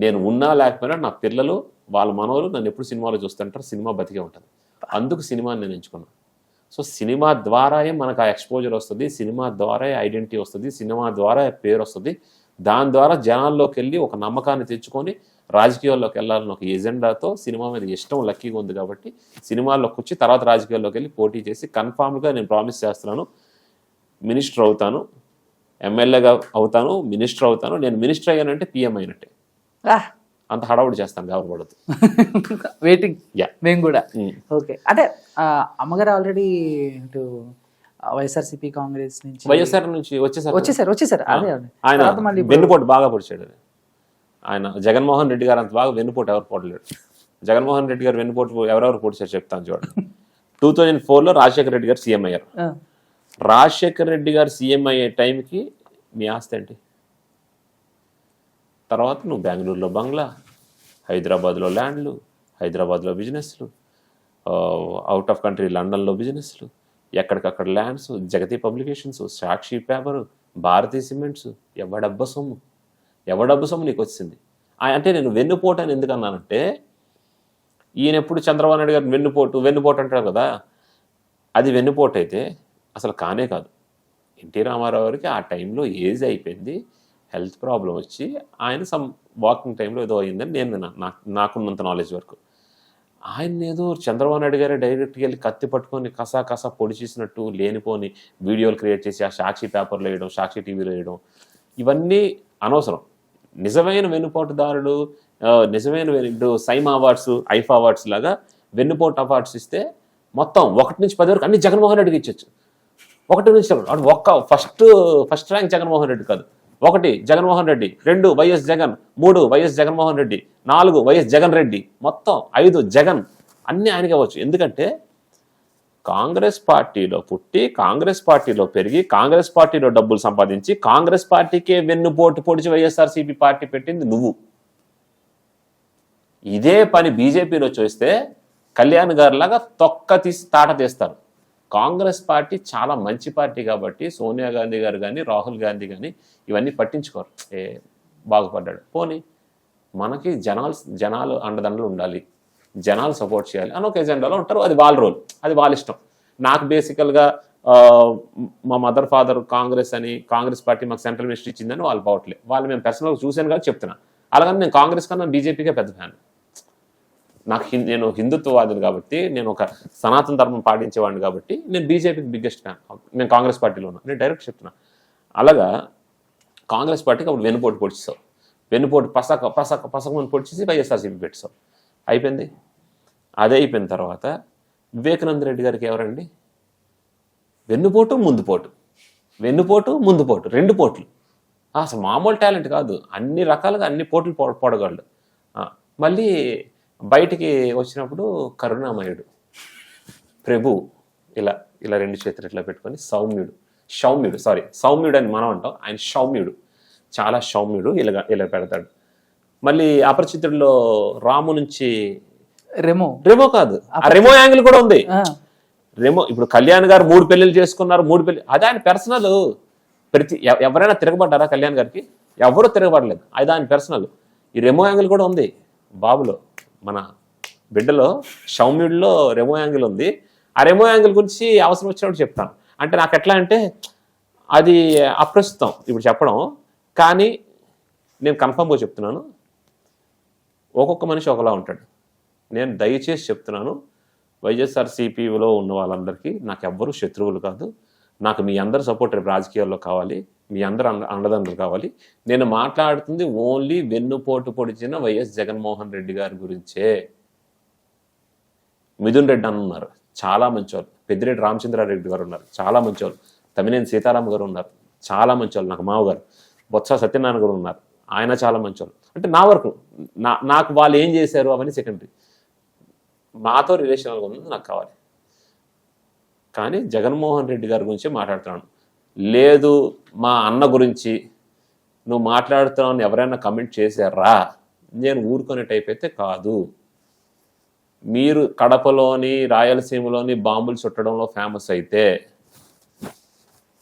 నేను ఉన్నా లేకపోయినా నా పిల్లలు వాళ్ళ మనవలు నన్ను ఎప్పుడు సినిమాలో చూస్తుంటారు, సినిమా బతికే ఉంటుంది. అందుకు సినిమాని నేను ఎంచుకున్నాను. సో సినిమా ద్వారాయే మనకు ఆ ఎక్స్పోజర్ వస్తుంది, సినిమా ద్వారా ఐడెంటిటీ వస్తుంది, సినిమా ద్వారా పేరు వస్తుంది. దాని ద్వారా జనాల్లోకి వెళ్ళి ఒక నమ్మకాన్ని తెచ్చుకొని రాజకీయాల్లోకి వెళ్ళాలని ఒక ఎజెండాతో సినిమా మీద ఇష్టం లక్కీగా ఉంది కాబట్టి సినిమాల్లోకి వచ్చి తర్వాత రాజకీయాల్లోకి వెళ్ళి పోటీ చేసి కన్ఫామ్గా నేను ప్రామిస్ చేస్తున్నాను, మినిస్టర్ అవుతాను, ఎమ్మెల్యేగా అవుతాను, మినిస్టర్ అవుతాను. నేను మినిస్టర్ అయ్యానంటే పిఎం అయినట్టే. అంత హడావుడి చేస్తాను, గౌరవపడదు. వెయిటింగ్ మేము కూడా. ఓకే, అంటే అమ్మగారు ఆల్రెడీ ఇటు వైఎస్ఆర్సీపీ కాంగ్రెస్ నుంచి వైఎస్ఆర్ నుంచి వచ్చేసారు. అదే ఆయన వెన్నుపోటు బాగా పొడిచాడు. ఆయన జగన్మోహన్ రెడ్డి గారు అంత బాగా వెన్నుపోటు ఎవరు పోడలేడు. జగన్మోహన్ రెడ్డి గారు వెన్నుపోటు ఎవరెవరు పొడిచారు చెప్తాను చూడండి. 2004లో రాజశేఖర రెడ్డి గారు సీఎం అయ్యారు. రాజశేఖర రెడ్డి గారు సీఎం అయ్యే టైంకి మీ ఆస్తి ఏంటి? తర్వాత నువ్వు బెంగళూరులో బంగ్లా, హైదరాబాద్లో ల్యాండ్లు, హైదరాబాద్లో బిజినెస్లు, అవుట్ ఆఫ్ కంట్రీ లండన్లో బిజినెస్లు, ఎక్కడికక్కడ ల్యాండ్స్, జగతి పబ్లికేషన్స్, సాక్షి పేపరు, భారతీ సిమెంట్స్. ఎవడబ్బ సొమ్ము నీకు వచ్చింది? అంటే నేను వెన్నుపోటు అని ఎందుకు అన్నానంటే, ఈయన ఎప్పుడు చంద్రబాబు నాయుడు గారు వెన్నుపోటు అంటారు కదా, అది వెన్నుపోటు అయితే అసలు కానే కాదు. ఎన్టీ రామారావు గారికి ఆ టైంలో ఏజ్ అయిపోయింది, హెల్త్ ప్రాబ్లం వచ్చి ఆయన సమ్ వాకింగ్ టైంలో ఏదో అయిందని నేను నాకున్నంత నాలెడ్జ్ వరకు. ఆయన ఏదో చంద్రబాబు నాయుడు గారే డైరెక్ట్గా వెళ్ళి కత్తి పట్టుకొని కసా పొడి చేసినట్టు లేనిపోని వీడియోలు క్రియేట్ చేసి ఆ సాక్షి పేపర్లో వేయడం, సాక్షి టీవీలో వేయడం, ఇవన్నీ అనవసరం. నిజమైన వెన్నుపోటుదారుడు, నిజమైన సైమ్ అవార్డ్స్, ఐఫా అవార్డ్స్ లాగా వెన్నుపోటు అవార్డ్స్ ఇస్తే మొత్తం 1 నుంచి 10 వరకు అన్ని జగన్మోహన్ రెడ్డికి ఇచ్చచ్చు. 1 నుంచి ఫస్ట్ ర్యాంక్ జగన్మోహన్ రెడ్డి కాదు. 1 Jaganmohan Reddy, 2 YS Jagan, 3 YS Jaganmohan Reddy, 4 YS Jagan Reddy, మొత్తం 5 జగన్, అన్నీ ఆయనకి అవ్వచ్చు. ఎందుకంటే కాంగ్రెస్ పార్టీలో పుట్టి, కాంగ్రెస్ పార్టీలో పెరిగి, కాంగ్రెస్ పార్టీలో డబ్బులు సంపాదించి, కాంగ్రెస్ పార్టీకే వెన్నుపోటు పొడిచి వైఎస్ఆర్సీపీ పార్టీ పెట్టింది నువ్వు. ఇదే పని బీజేపీలో చేస్తే కళ్యాణ్ గారిలాగా తొక్క తీసి తాట తీస్తారు. కాంగ్రెస్ పార్టీ చాలా మంచి పార్టీ కాబట్టి సోనియా గాంధీ గారు కానీ, రాహుల్ గాంధీ కానీ ఇవన్నీ పట్టించుకోరు. బాగుపడ్డాడు పోనీ, మనకి జనాలు అండదండలు ఉండాలి, జనాలు సపోర్ట్ చేయాలి అని ఒక ఎజెండాలో ఉంటారు. అది వాళ్ళ రోల్, అది వాళ్ళ ఇష్టం. నాకు బేసికల్గా మా మదర్ ఫాదర్ కాంగ్రెస్ అని, కాంగ్రెస్ పార్టీ మాకు సెంట్రల్ మినిస్టర్ ఇచ్చిందని వాళ్ళు పోవట్లేదు. వాళ్ళు మేము పర్సనల్గా చూశాను కాబట్టి చెప్తున్నా. అలాగని నేను కాంగ్రెస్ కన్నా బీజేపీకే పెద్ద ఫ్యాన్. నేను హిందుత్వవాదిని కాబట్టి, నేను ఒక సనాతన ధర్మం పాటించేవాడిని కాబట్టి నేను బీజేపీకి బిగ్గెస్ట్ ఫ్యాన్. నేను కాంగ్రెస్ పార్టీలో ఉన్నా, నేను డైరెక్ట్ చెప్తున్నా. అలాగా కాంగ్రెస్ పార్టీకి అప్పుడు వెన్నుపోటు పొడిచావు, వెన్నుపోటు పసకమని పొడిచేసి వైఎస్ఆర్సీపీ పెట్టావు, అయిపోయింది. అదే అయిపోయిన తర్వాత వివేకానంద రెడ్డి గారికి ఎవరండి? వెన్నుపోటు ముందుపోటు, 2 పోట్లు. అసలు మామూలు టాలెంట్ కాదు, అన్ని రకాలుగా అన్ని పోట్లు పొడగలడు. మళ్ళీ బయటికి వచ్చినప్పుడు కరుణామయుడు ప్రభు, ఇలా 2 చేతులు ఇట్లా పెట్టుకొని సౌమ్యుడు అని మనం అంటాం, ఆయన సౌమ్యుడు, చాలా సౌమ్యుడు, ఇలా పెడతాడు. మళ్ళీ అపరిచితుడిలో రాము నుంచి రెమో కాదు, ఆ రెమో యాంగిల్ కూడా ఉంది. రెమో ఇప్పుడు కళ్యాణ్ గారు 3 పెళ్లిళ్ళు చేసుకున్నారు, 3 పెళ్లి, అది ఆయన పర్సనల్. ఎవరైనా తిరగబడ్డారా కళ్యాణ్ గారికి? ఎవరూ తిరగబడలేదు, అది ఆయన పర్సనల్. ఈ రెమో యాంగిల్ కూడా ఉంది బాబులో, మన బిడ్డలో సౌమ్యుడిలో రెమో యాంగిల్ ఉంది. ఆ రెమో యాంగిల్ గురించి అవసరం వచ్చినప్పుడు చెప్తాను. అంటే నాకు ఎట్లా అంటే అది అప్రస్తుతం ఇప్పుడు చెప్పడం, కానీ నేను కన్ఫర్మ్గా చెప్తున్నాను, ఒక్కొక్క మనిషి ఒకలా ఉంటాడు. నేను దయచేసి చెప్తున్నాను, వైఎస్ఆర్సీపీలో ఉన్న వాళ్ళందరికీ నాకు ఎవ్వరూ శత్రువులు కాదు. నాకు మీ అందరి సపోర్ట్ రేపు రాజకీయాల్లో కావాలి, మీ అందరు అండదండలు కావాలి. నేను మాట్లాడుతుంది ఓన్లీ వెన్నుపోటు పొడిచిన వైఎస్ జగన్మోహన్ రెడ్డి గారి గురించే. మిథున్ రెడ్డి అని ఉన్నారు, చాలా మంచివాళ్ళు. పెద్దిరెడ్డి రామచంద్రారెడ్డి గారు ఉన్నారు, చాలా మంచివాళ్ళు. తమ్మినేని సీతారామ గారు ఉన్నారు, చాలా మంచివాళ్ళు, నాకు మావగారు. బొత్స సత్యనారాయణ గారు ఉన్నారు, ఆయన చాలా మంచివాళ్ళు. అంటే నా వరకు నాకు వాళ్ళు ఏం చేశారు అవన్నీ సెకండరీ, మాతో రిలేషనల్గా ఉన్నది నాకు కావాలి. కానీ జగన్మోహన్ రెడ్డి గారి గురించి మాట్లాడుతున్నాను. లేదు మా అన్న గురించి నువ్వు మాట్లాడుతున్నావు ఎవరైనా కమెంట్ చేశారా, నేను ఊరుకునే టైప్ అయితే కాదు. మీరు కడపలోని రాయలసీమలోని బాంబులు చుట్టడంలో ఫేమస్ అయితే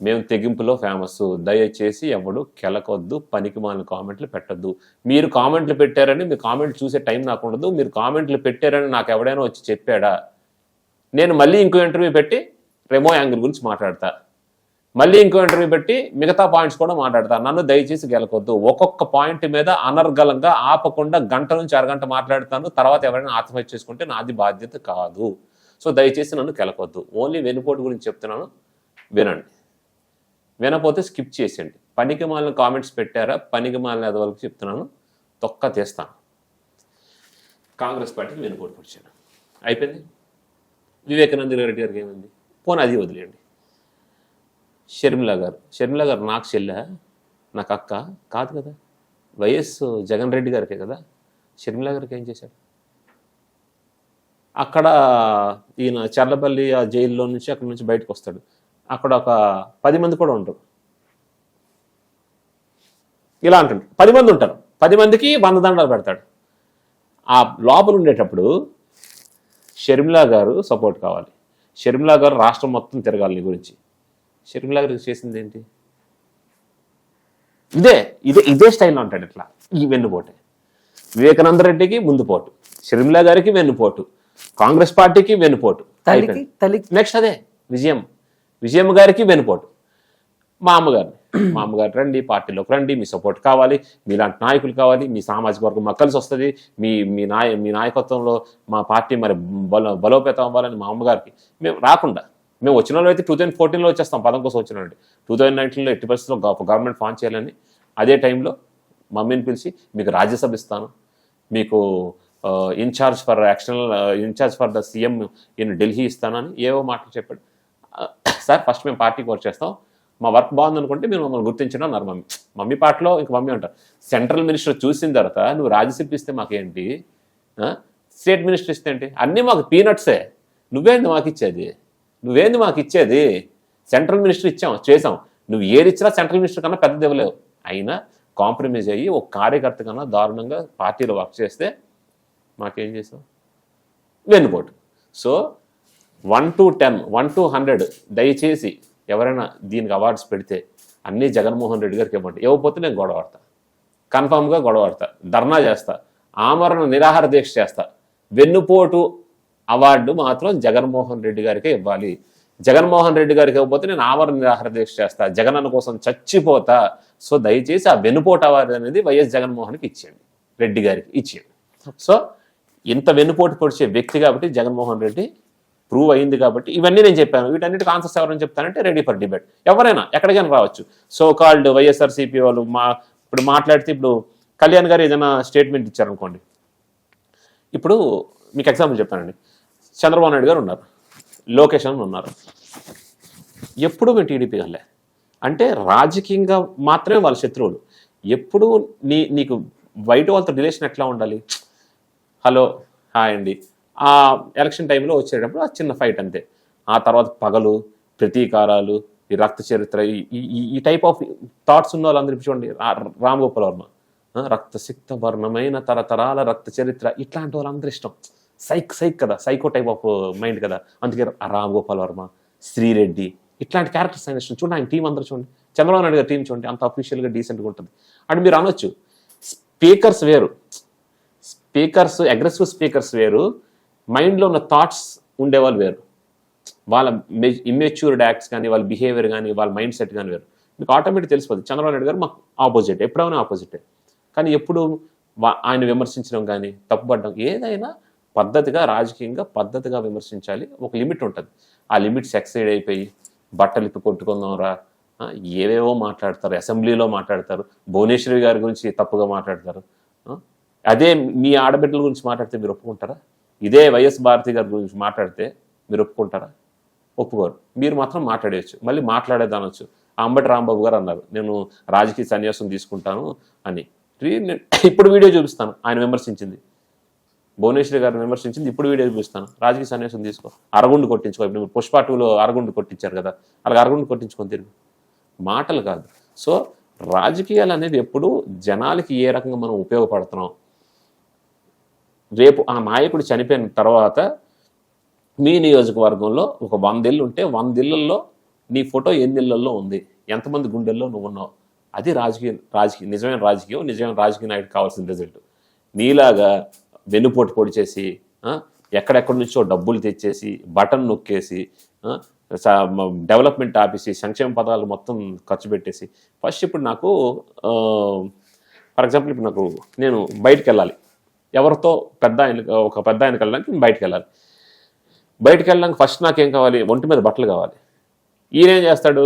మేము తెగింపులో ఫేమస్, దయచేసి ఎవడు కెలకొద్దు, పనికి మాలిన కామెంట్లు పెట్టొద్దు. మీరు కామెంట్లు పెట్టారని మీ కామెంట్లు చూసే టైం నాకు ఉండదు. మీరు కామెంట్లు పెట్టారని నాకు ఎవడైనా వచ్చి చెప్పాడా? నేను మళ్ళీ ఇంకో ఇంటర్వ్యూ పెట్టి రెమో యాంగిల్ గురించి మాట్లాడతా, మళ్ళీ ఇంకో ఇంటర్వ్యూ పెట్టి మిగతా పాయింట్స్ కూడా మాట్లాడతా. నన్ను దయచేసి గెలకొద్దు. ఒక్కొక్క పాయింట్ మీద అనర్గళంగా ఆపకుండా గంట నుంచి అరగంట మాట్లాడతాను. తర్వాత ఎవరైనా ఆత్మహత్య చేసుకుంటే నాది బాధ్యత కాదు. సో దయచేసి నన్ను కెలకొద్దు. ఓన్లీ వెనుపోటు గురించి చెప్తున్నాను, వినండి. వినపోతే స్కిప్ చేసేయండి. పనికి మాలిన కామెంట్స్ పెట్టారా, పనికి మాలిన ఎదవలకు చెప్తున్నాను, తొక్క తీస్తాను. కాంగ్రెస్ పార్టీకి వెనుపోటు పొడిచాను, అయిపోయింది. వివేకానంద రెడ్డి గారికి ఏమైంది? పోనీ అది వదిలేయండి. షర్మిల గారు నాకు చెల్లె, నాకు అక్క కాదు కదా, వైఎస్ జగన్ రెడ్డి గారికే కదా. షర్మిల గారికి ఏం చేశాడు? అక్కడ ఈయన చర్లపల్లి ఆ జైల్లో నుంచి అక్కడి నుంచి బయటకు వస్తాడు. అక్కడ ఒక 10 మంది కూడా ఉంటారు. ఇలా అంటుంటారు, 10 మంది ఉంటారు. 10 మందికి బంధదండాలు పెడతాడు. ఆ లోపల ఉండేటప్పుడు షర్మిల గారు సపోర్ట్ కావాలి. షర్మిల గారు రాష్ట్రం మొత్తం తిరగాలి నీ గురించి. షర్మిల గారికి చేసింది ఏంటి? ఇదే స్టైల్లో అంటాడు. ఇట్లా ఈ వెన్నుపోటే వివేకానంద రెడ్డికి ముందు పోటు, షర్మిల గారికి వెన్నుపోటు, కాంగ్రెస్ పార్టీకి వెన్నుపోటు. నెక్స్ట్ అదే విజయం గారికి వెన్నుపోటు. మా అమ్మగారు రండి, పార్టీలోకి రండి, మీ సపోర్ట్ కావాలి, మీలాంటి నాయకులు కావాలి, మీ సామాజిక వర్గం మాకు కలిసి వస్తుంది, మీ నాయకత్వంలో మా పార్టీ మరి బలోపేతం అవ్వాలని మా అమ్మగారికి. మేము వచ్చిన వాళ్ళు అయితే 2014లో వచ్చేస్తాం, పదం కోసం వచ్చిన వాళ్ళు. 2019లో ఎట్టి పరిస్థితుల్లో గవర్నమెంట్ ఫామ్ చేయాలని. అదే టైంలో మమ్మీని పిలిచి మీకు రాజ్యసభ ఇస్తాను, మీకు in charge for the CM in Delhi ఇస్తానని ఏవో మాటలు చెప్పాడు. సార్ ఫస్ట్ మేము పార్టీకి వర్క్ చేస్తాం, మా వర్క్ బాగుంది అనుకుంటే మీరు మమ్మల్ని గుర్తించడం అన్నారు. మమ్మీ పాటలో ఇంక మమ్మీ అంటారు. సెంట్రల్ మినిస్టర్ చూసిన తర్వాత నువ్వు రాజ్యసభ ఇస్తే మాకేంటి, స్టేట్ మినిస్టర్ ఇస్తే ఏంటి, అన్నీ మాకు పీనట్సే. నువ్వేంది మాకు ఇచ్చేది? సెంట్రల్ మినిస్టర్ చేసాం, నువ్వు ఏది ఇచ్చినా సెంట్రల్ మినిస్టర్ కన్నా పెద్దది ఇవ్వలేవు. అయినా కాంప్రమైజ్ అయ్యి ఒక కార్యకర్త కన్నా దారుణంగా పార్టీలో వర్క్ చేస్తే మాకేం చేసాం? వెన్నుపోటు. సో 1 to 10, 1 to 100 దయచేసి ఎవరైనా దీనికి అవార్డ్స్ పెడితే అన్నీ జగన్మోహన్ రెడ్డి గారికి ఇవ్వండి. ఇవ్వకపోతే నేను గొడవడతా, కన్ఫామ్గా గొడవడతా, ధర్నా చేస్తా, ఆమరణ నిరాహార దీక్ష చేస్తా. వెన్నుపోటు అవార్డు మాత్రం జగన్మోహన్ రెడ్డి గారికే ఇవ్వాలి. జగన్మోహన్ రెడ్డి గారికి ఇవ్వకపోతే నేను ఆమరణ నిరాహార దీక్ష చేస్తా, జగనన్న కోసం చచ్చిపోతా. సో దయచేసి ఆ వెన్నుపోటు అవార్డు అనేది వైఎస్ జగన్మోహన్కి ఇచ్చేయండి, రెడ్డి గారికి ఇచ్చేయండి. సో ఇంత వెన్నుపోటు పొడిచే వ్యక్తి కాబట్టి జగన్మోహన్ రెడ్డి ప్రూవ్ అయింది కాబట్టి ఇవన్నీ నేను చెప్పాను. వీటన్నిటికి ఆన్సర్స్ ఎవరైనా చెప్తానంటే రెడీ ఫర్ డిబేట్. ఎవరైనా ఎక్కడికైనా రావచ్చు. సో కాల్డ్ వైఎస్ఆర్సీపీ వాళ్ళు ఇప్పుడు మాట్లాడితే, ఇప్పుడు కళ్యాణ్ గారు ఏదైనా స్టేట్మెంట్ ఇచ్చారనుకోండి, ఇప్పుడు మీకు ఎగ్జాంపుల్ చెప్తానండి. చంద్రబాబు నాయుడు గారు ఉన్నారు, లోకేష్ అని ఉన్నారు. ఎప్పుడు మేము టీడీపీ గల్లే అంటే రాజకీయంగా మాత్రమే వాళ్ళ శత్రువులు. ఎప్పుడు నీకు బయట వాళ్ళతో రిలేషన్ ఎట్లా ఉండాలి? హలో హాయ్ అండి, ఆ ఎలక్షన్ టైంలో వచ్చేటప్పుడు ఆ చిన్న ఫైట్ అంతే. ఆ తర్వాత పగలు, ప్రతీకారాలు, ఈ రక్త చరిత్ర, ఈ టైప్ ఆఫ్ థాట్స్ ఉన్న వాళ్ళందరూ చూడండి. రామ్ గోపాల్ వర్మ, రక్తసిక్త వర్ణమైన తరతరాల రక్త చరిత్ర, ఇట్లాంటి వాళ్ళందరూ ఇష్టం. సైక్ కదా, సైకో టైప్ ఆఫ్ మైండ్ కదా. అందుకే రామ్ గోపాల్ వర్మ, శ్రీరెడ్డి, ఇట్లాంటి క్యారెక్టర్స్ ఆయన ఇష్టం. చూడండి ఆయన టీం అందరూ చూడండి, చంద్రబాబు నాయుడు గారి టీం చూడండి, అంత అఫీషియల్గా డీసెంట్గా ఉంటుంది. అంటే మీరు అనొచ్చు స్పీకర్స్ వేరు, అగ్రెసివ్ స్పీకర్స్ వేరు, మైండ్లో ఉన్న థాట్స్ ఉండేవాళ్ళు వేరు. వాళ్ళ ఇమ్మెచ్యూర్డ్ యాక్ట్స్ కానీ, వాళ్ళ బిహేవియర్ కానీ, వాళ్ళ మైండ్ సెట్ కానీ వేరు. మీకు ఆటోమేటిక్ తెలిసిపోతుంది. చంద్రబాబు నాయుడు గారు మాకు ఆపోజిట్, ఎప్పుడైనా ఆపోజిటే. కానీ ఎప్పుడు ఆయన విమర్శించడం కానీ, తప్పుపడడం, ఏదైనా పద్ధతిగా, రాజకీయంగా పద్ధతిగా విమర్శించాలి. ఒక లిమిట్ ఉంటుంది. ఆ లిమిట్స్ ఎక్సైడ్ అయిపోయి బట్టలు ఇప్పి కొట్టుకుందాం రా, ఏవేవో మాట్లాడతారు, అసెంబ్లీలో మాట్లాడతారు, భువనేశ్వరి గారి గురించి తప్పుగా మాట్లాడతారు. అదే మీ ఆడబిడ్డల గురించి మాట్లాడితే మీరు ఒప్పుకుంటారా? ఇదే వైఎస్ భారతి గారి గురించి మాట్లాడితే మీరు ఒప్పుకుంటారా? ఒప్పుకోరు. మీరు మాత్రం మాట్లాడేయచ్చు, మళ్ళీ మాట్లాడేదనొచ్చు. అంబటి రాంబాబు గారు అన్నారు, నేను రాజకీయ సన్యాసం తీసుకుంటాను అని. ఇప్పుడు వీడియో చూపిస్తాను ఆయన విమర్శించింది, భువనేశ్వరి గారిని విమర్శించింది. ఇప్పుడు వీడియో చూపిస్తాను. రాజకీయ సన్యాసం తీసుకో, అరగుండు కొట్టించుకో. ఇప్పుడు పుష్ప 2లో అరగుండు కొట్టించారు కదా, అలాగే అరగుండు కొట్టించుకొని తిరుగు. మాటలు కాదు. సో రాజకీయాలు అనేది ఎప్పుడు జనాలకి ఏ రకంగా మనం ఉపయోగపడుతున్నాం. రేపు ఆ నాయకుడు చనిపోయిన తర్వాత మీ నియోజకవర్గంలో ఒక 100 ఇళ్ళు ఉంటే 100 ఇళ్లలో నీ ఫోటో ఎన్ని ఇళ్లలో ఉంది, ఎంతమంది గుండెల్లో నువ్వు ఉన్నావు, అది నిజమైన రాజకీయ నాయకుడు కావాల్సిన రిజల్ట్. నీలాగా వెన్నుపోటు పొడి చేసి ఎక్కడెక్కడి నుంచో డబ్బులు తెచ్చేసి బటన్ నొక్కేసి డెవలప్మెంట్ ఆపేసి సంక్షేమ పథకాలు మొత్తం ఖర్చు పెట్టేసి ఫస్ట్ ఇప్పుడు నాకు ఫర్ ఎగ్జాంపుల్ ఇప్పుడు నాకు నేను బయటికి వెళ్ళాలి, ఎవరితో ఒక పెద్ద ఆయనకి వెళ్ళడానికి నేను బయటికి వెళ్ళడానికి ఫస్ట్ నాకేం కావాలి, ఒంటి మీద బట్టలు కావాలి. ఈయనేం చేస్తాడు,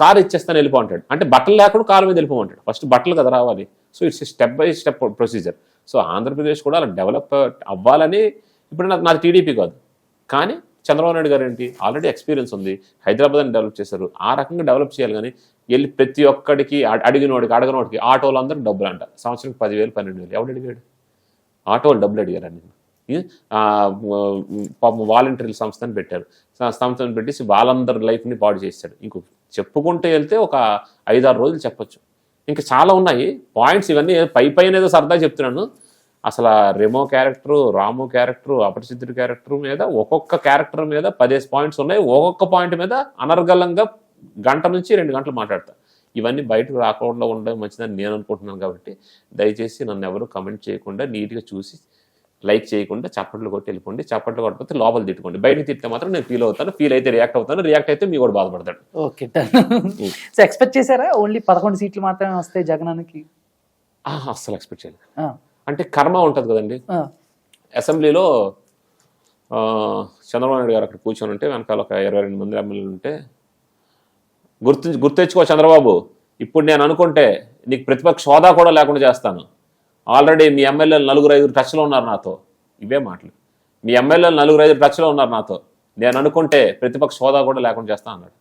కారు ఇచ్చేస్తాను వెళ్ళిపో అంటాడు. అంటే బట్టలు లేకుండా కారు మీద వెళ్ళిపోమంటాడు. ఫస్ట్ బట్టలు కదా రావాలి. So it's step by step procedure. So Andhra Pradesh కూడా అలా డెవలప్ అవ్వాలని ఇప్పుడు నాది టీడీపీ కాదు, కానీ చంద్రబాబు నాయుడు గారు ఏంటి ఆల్రెడీ ఎక్స్పీరియన్స్ ఉంది, హైదరాబాద్ని డెవలప్ చేశారు. ఆ రకంగా డెవలప్ చేయాలి. కానీ వెళ్ళి ప్రతి ఒక్కడికి అడగనోడికి ఆటోలు అందరూ డబ్బులు అంట, సంవత్సరానికి 10,000 12,000 ఎవడు అడిగాడు? ఆటోలు డబ్బులు అడిగారు. పాపం వాలంటీర్ల సంస్థను పెట్టారు. సంస్థను పెట్టేసి వాళ్ళందరి లైఫ్ని పాడు చేశాడు. ఇంకో చెప్పుకుంటూ వెళ్తే ఒక 5-6 రోజులు చెప్పొచ్చు. ఇంకా చాలా ఉన్నాయి పాయింట్స్. ఇవన్నీ పైన ఏదో సరదా చెప్తున్నాను. అసలు రెమో క్యారెక్టరు, రాము క్యారెక్టరు, అపరిచితుడి క్యారెక్టర్ మీద ఒక్కొక్క క్యారెక్టర్ మీద 10 పాయింట్స్ ఉన్నాయి. ఒక్కొక్క పాయింట్ మీద అనర్గళంగా 1 గంట నుంచి 2 గంటలు మాట్లాడతా. ఇవన్నీ బయటకు రాకుండా ఉండడం మంచిదని నేను అనుకుంటున్నాను. కాబట్టి దయచేసి నన్ను ఎవరు కమెంట్ చేయకుండా నీట్గా చూసి లైక్ చేయకుండా చప్పట్లు కొట్టి వెళ్ళిపోండి. చప్పట్లు కొట్టకపోతే లోపల తిట్టుకోండి. బయటకు తిట్టితే మాత్రం నేను ఫీల్ అవుతాను, ఫీల్ అయితే రియాక్ట్ అవుతాను, రియాక్ట్ అయితే మీ కూడా బాధపడతాడు. ఓకే. సో ఎక్స్పెక్ట్ చేశారా ఓన్లీ 11 సీట్లు మాత్రమే వస్తాయి జగనానికి? అస్సలు ఎక్స్పెక్ట్ చేయలేదు. అంటే కర్మ ఉంటుంది కదండి. అసెంబ్లీలో చంద్రబాబు నాయుడు గారు అక్కడ కూర్చొని ఉంటే వెనకాల ఒక 22 మంది ఎమ్మెల్యేలు ఉంటే, గుర్తెచ్చుకో చంద్రబాబు, ఇప్పుడు నేను అనుకుంటే నీకు ప్రతిపక్ష హోదా కూడా లేకుండా చేస్తాను. ఆల్రెడీ మీ ఎమ్మెల్యేలు 4-5 టచ్లో ఉన్నారు నాతో. ఇవే మాటలు. మీ ఎమ్మెల్యేలు 4-5 టచ్లో ఉన్నారు నాతో. నేను అనుకుంటే ప్రతిపక్ష హోదా కూడా లేకుండా చేస్తా అన్నాడు.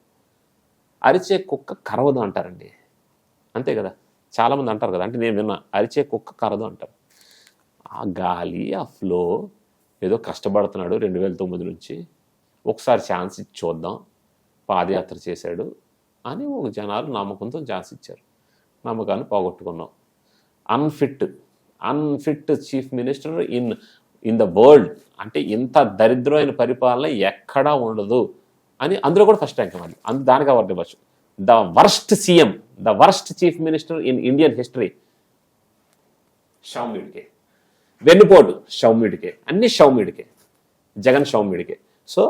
అరిచే కుక్క కరవదు అంటారండి, అంతే కదా. చాలామంది అంటారు కదా, అంటే నేను విన్నా, అరిచే కుక్క కరవదు అంటారు. ఆ గాలి, ఆ ఫ్లో, ఏదో కష్టపడుతున్నాడు 2009 నుంచి, ఒకసారి ఛాన్స్ ఇచ్చి చూద్దాం, పాదయాత్ర చేశాడు అని ఒక జనాలు నమ్మకంతో ఛాన్స్ ఇచ్చారు. నమ్మకాన్ని పోగొట్టుకున్నాం. Unfit chief minister in the world, అంటే ఇంత దరిద్రమైన పరిపాలన ఎక్కడా ఉండదు అని అందులో కూడా ఫస్ట్ ర్యాంక్ ఇవ్వాలి. దానికి అవార్డు ఇవ్వచ్చు. The worst CM, the worst chief minister in Indian history షౌమ్యుడికే. వెన్నుపోటు షౌమ్యుడికే, అన్ని షౌమ్యుడికే, జగన్ షౌమ్యుడికే. సో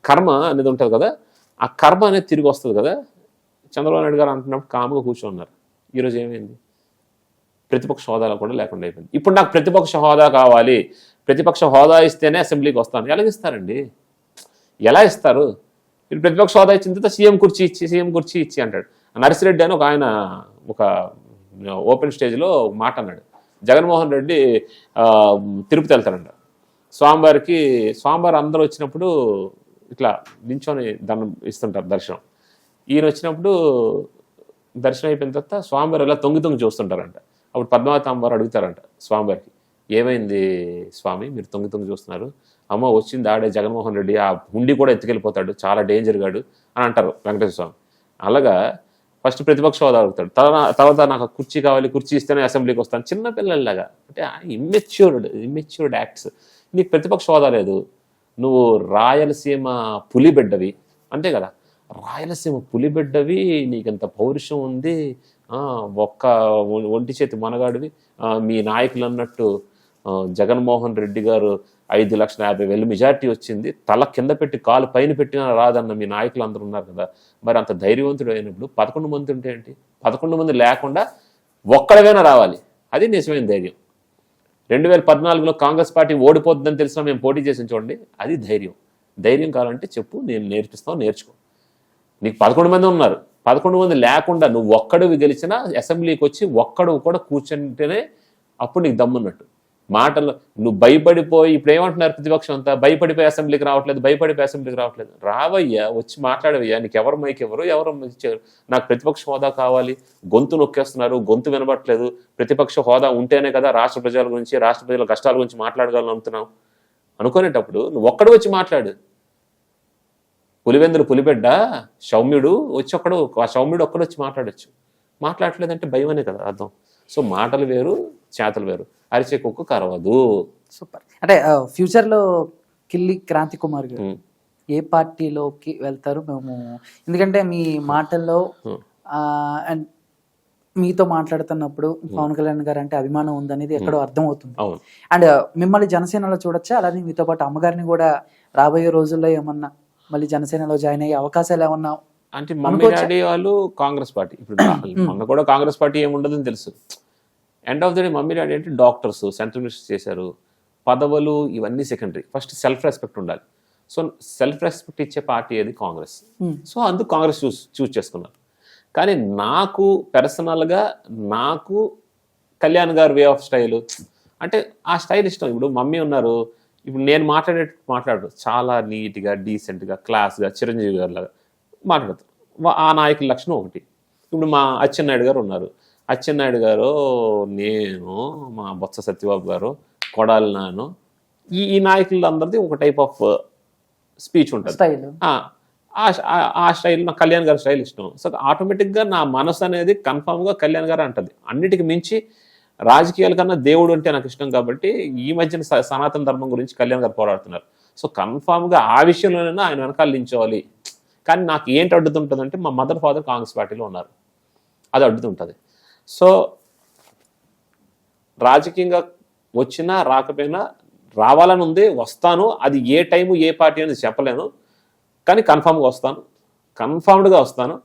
కర్మ అనేది ఉంటుంది కదా, ఆ కర్మ అనేది తిరిగి వస్తుంది కదా. చంద్రబాబు నాయుడు గారు అంటున్నప్పుడు కామ్గా కూర్చోన్నారు. ఈరోజు ఏమైంది? ప్రతిపక్ష హోదాలో కూడా లేకుండా అయిపోయింది. ఇప్పుడు నాకు ప్రతిపక్ష హోదా కావాలి, ప్రతిపక్ష హోదా ఇస్తేనే అసెంబ్లీకి వస్తాను. ఎలాగిస్తారండి? ఎలా ఇస్తారు? మీరు ప్రతిపక్ష హోదా ఇచ్చిన తర్వాత సీఎం కుర్చీ ఇచ్చి అంటాడు. నర్సిరెడ్డి అని ఒక ఆయన ఒక ఓపెన్ స్టేజ్లో మాట అన్నాడు. జగన్మోహన్ రెడ్డి తిరుపతి వెళ్తాడంట. స్వామివారు అందరూ వచ్చినప్పుడు ఇట్లా నించొని దండం ఇస్తుంటారు దర్శనం. ఈయన వచ్చినప్పుడు దర్శనం అయిపోయిన తర్వాత స్వామివారు ఇలా తొంగి చూస్తుంటారంట. అప్పుడు పద్మావతి అమ్మవారు అడుగుతారంట స్వామివారికి, ఏమైంది స్వామి మీరు తొంగి చూస్తున్నారు? అమ్మ వచ్చింది ఆడే జగన్మోహన్ రెడ్డి, ఆ హుండి కూడా ఎత్తుకెళ్ళిపోతాడు, చాలా డేంజర్ గాడు అని అంటారు వెంకటేశ్వర స్వామి. అలాగా ఫస్ట్ ప్రతిపక్ష హోదా అడుగుతాడు, తర్వాత నాకు కుర్చీ కావాలి, కుర్చీ ఇస్తేనే అసెంబ్లీకి వస్తాను. చిన్నపిల్లలాగా, అంటే ఇమ్మెచ్యూర్డ్ యాక్ట్స్. నీకు ప్రతిపక్ష హోదా లేదు, నువ్వు రాయలసీమ పులిబిడ్డవి, అంతే కదా. రాయలసీమ పులిబిడ్డవి, నీకంత పౌరుషం ఉంది, ఒక్క ఒంటి చేతి మనగాడివి. మీ నాయకులు అన్నట్టు జగన్మోహన్ రెడ్డి గారు 5,50,000 మెజార్టీ వచ్చింది, తల కింద పెట్టి కాలు పైన పెట్టినా రాదన్న మీ నాయకులు అందరూ ఉన్నారు కదా. మరి అంత ధైర్యవంతుడు అయినప్పుడు 11 మంది ఉంటే ఏంటి? 11 మంది లేకుండా ఒక్కడవైనా రావాలి, అది నిజమైన ధైర్యం. 2014లో కాంగ్రెస్ పార్టీ ఓడిపోతుందని తెలిసినా మేము పోటీ చేసి చూడండి, అది ధైర్యం. ధైర్యం కావాలంటే చెప్పు, నేను నేర్చుకో. నీకు 11 మంది ఉన్నారు, 11 మంది లేకుండా నువ్వు ఒక్కడివి గెలిచినా అసెంబ్లీకి వచ్చి ఒక్కడు కూడా కూర్చుంటేనే అప్పుడు నీకు దమ్మున్నట్టు. మాటలు నువ్వు భయపడిపోయి, ఇప్పుడు ఏమంటున్నారు ప్రతిపక్షం అంతా, భయపడిపోయి అసెంబ్లీకి రావట్లేదు. రావయ్యా, వచ్చి మాట్లాడవయ్యా. నీకు ఎవరు మైక్ ఎవరు ఇచ్చారు? నాకు ప్రతిపక్ష హోదా కావాలి, గొంతు నొక్కేస్తున్నారు, గొంతు వినబట్లేదు. ప్రతిపక్ష హోదా ఉంటేనే కదా రాష్ట్ర ప్రజల గురించి, రాష్ట్ర ప్రజల కష్టాల గురించి మాట్లాడగలను అనుకున్నావు. అనుకునేటప్పుడు నువ్వు ఒక్కడు వచ్చి మాట్లాడు. పులివెందులు పులిబిడ్డ సౌమ్యుడు వచ్చి ఆ సౌమ్యుడు ఒక్కడు వచ్చి మాట్లాడచ్చు. మాట్లాడలేదంటే భయమనే కదా అర్థం. సో మాటలు వేరు, చేతలు వేరు. అరిచే కుక్క కరవదు. సూపర్. అంటే ఫ్యూచర్లో కిల్లి క్రాంతి కుమార్ గారు ఏ పార్టీలోకి వెళ్తారు మేము? ఎందుకంటే మీ మాటల్లో అండ్ మీతో మాట్లాడుతున్నప్పుడు పవన్ కళ్యాణ్ గారు అంటే అభిమానం ఉందనేది ఎక్కడో అర్థమవుతుంది. అవును. అండ్ మిమ్మల్ని జనసేనలో చూడొచ్చా? అలానే మీతో పాటు అమ్మగారిని కూడా రాబోయే రోజుల్లో ఏమన్నా మళ్ళీ జనసేనలో జాయిన్ అయ్యే అవకాశాలు ఏమన్నా? అంటే మమ్మీ డాడీ వాళ్ళు కాంగ్రెస్ పార్టీ, ఇప్పుడు మొన్న కూడా కాంగ్రెస్ పార్టీ ఏముండదని తెలుసు. End of the day mummy daddy అంటే డాక్టర్స్, సెంట్రల్ మినిస్టర్ చేశారు, పదవులు ఇవన్నీ సెకండరీ, ఫస్ట్ సెల్ఫ్ రెస్పెక్ట్ ఉండాలి. సో సెల్ఫ్ రెస్పెక్ట్ ఇచ్చే పార్టీ అది కాంగ్రెస్. సో అందుకు కాంగ్రెస్ చూస్ చేసుకున్నారు. కానీ నాకు పర్సనల్గా నాకు కళ్యాణ్ గారు వే ఆఫ్ స్టైల్ అంటే ఆ స్టైల్ ఇష్టం. ఇప్పుడు మమ్మీ ఉన్నారు, ఇప్పుడు నేను మాట్లాడు చాలా నీట్గా, డీసెంట్గా, క్లాస్గా, చిరంజీవి గారు లాగా మాట్లాడతారు. ఆ నాయకుల లక్షణం ఒకటి. ఇప్పుడు మా అచ్చెన్నాయుడు గారు ఉన్నారు, అచ్చెన్నాయుడు గారు, నేను, మా బొత్స సత్యబాబు గారు, కొడాలి నాను, ఈ నాయకులందరిది ఒక టైప్ ఆఫ్ స్పీచ్ ఉంటుంది. ఆ స్టైల్ నాకు కళ్యాణ్ గారి స్టైల్ ఇష్టం. సో ఆటోమేటిక్గా నా మనసు అనేది కన్ఫామ్గా కళ్యాణ్ గారు అంటది. అన్నిటికి మించి రాజకీయాల కన్నా దేవుడు అంటే నాకు ఇష్టం కాబట్టి ఈ మధ్యన సనాతన ధర్మం గురించి కళ్యాణ్ గారు పోరాడుతున్నారు. సో కన్ఫామ్గా ఆ విషయంలోనైనా ఆయన వెనకాల నించోవాలి. కానీ నాకు ఏంటి అడ్డుతుంటుంది అంటే మా మదర్ ఫాదర్ కాంగ్రెస్ పార్టీలో ఉన్నారు, అది అడ్డుతుంటుంది. సో రాజకీయంగా వచ్చినా రాకపోయినా రావాలని ఉంది, వస్తాను. అది ఏ టైము ఏ పార్టీ అనేది చెప్పలేను, కానీ కన్ఫామ్గా వస్తాను, కన్ఫామ్డ్గా వస్తాను.